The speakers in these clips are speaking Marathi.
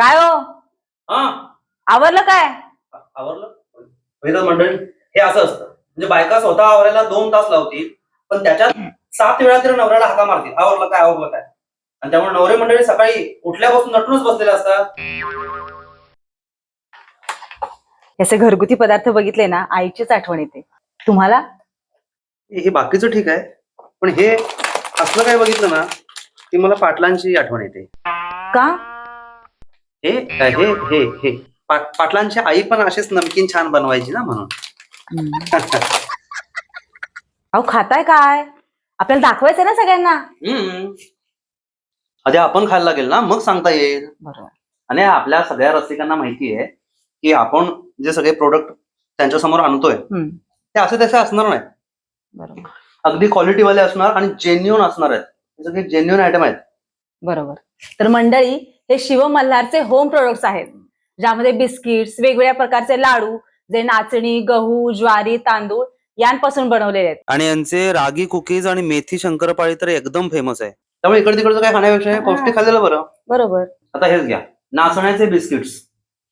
काय हो? हा आवरलं काय? आवरलं. पहिलं मंडळी हे असं असतं, म्हणजे बायका स्वतः आवरायला 2 तास लावतील, पण त्याच्यात 7 वेळा तरी नवऱ्याला हाका मारतील, आवरलं काय आवरलं काय. आणि त्यामुळे नवरे मंडळी सकाळी उठल्यापासून नटूनच बसलेले असतात. याचे घरगुती पदार्थ बघितले ना आईचीच आठवण येते. तुम्हाला? हे बाकीचं ठीक आहे, पण हे असलं काय बघितलं ना की मला पाटलांची आठवण येते. का? हे हे हे हे पाटलांची आई पण असेच नमकीन छान बनवायची ना म्हणून. अहो खाताय काय? आपल्याला दाखवायचंय ना सगळ्यांना. आधी आपण खायला लागेल ना, मग सांगता येईल. बरोबर. आणि आपल्या सगळ्या रसिकांना माहिती आहे की आपण जे सगळे प्रोडक्ट त्यांच्या समोर आणतोय ते असे तसे असणार नाही. बरोबर अगदी क्वालिटीवाले असणार आणि जेन्युन असणार आहेत. हे सगळे जेन्युन आयटम आहेत. बरोबर. तर मंडळी, हे शिव मल्हारचे होम प्रोडक्ट्स आहेत, ज्यामध्ये बिस्किट्स, वेगवेगळ्या प्रकारचे लाडू, जे नाचणी, गहू, ज्वारी, तांदूळ यांपासून बनवलेले आहेत. आणि यांचे रागी कुकीज आणि मेथी शंकरपाळी तर एकदम फेमस आहे. त्यामुळे इकडे तिकडचं काय खाण्यापेक्षा पौष्टिक खाल्लेलं बरं. बरोबर. आता हेच घ्या, नाचण्याचे बिस्किट्स,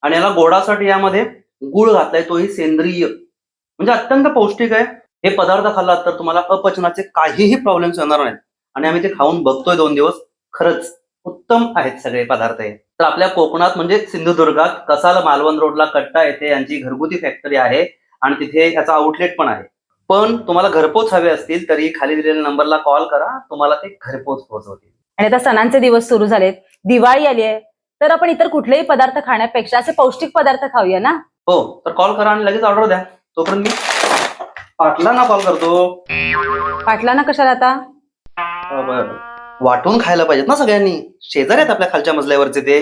आणि याला गोडासाठी यामध्ये गुळ घातलाय, तोही सेंद्रिय, म्हणजे अत्यंत पौष्टिक आहे. हे पदार्थ खाल्लात तर तुम्हाला अपचनाचे काहीही प्रॉब्लेम्स येणार नाहीत. आणि आम्ही ते खाऊन बघतोय 2 दिवस, खरंच उत्तम आहेत सगळे पदार्थ हे. तर आपल्या कोकणात म्हणजे सिंधुदुर्गात कसाल मालवण रोडला कट्टा येथे यांची घरगुती फॅक्टरी आहे आणि तिथे याचा आउटलेट पण आहे. पण तुम्हाला घरपोच हवे असतील तरी खाली दिलेल्या नंबरला कॉल करा, तुम्हाला ते घरपोच पोहोचवतील. आणि आता सणांचे दिवस सुरू झालेत, दिवाळी आली आहे, तर आपण इतर कुठलेही पदार्थ खाण्यापेक्षा असे पौष्टिक पदार्थ खाऊया ना. हो, तर कॉल करा आणि लगेच ऑर्डर द्या. तोपर्यंत मी पाटलांना कॉल करतो. पाटलांना कशाला आता? बरं, वाटून खायला पाहिजेत ना सगळ्यांनी. शेजारी आहेत आपल्या खालच्या मजल्यावरचे ते.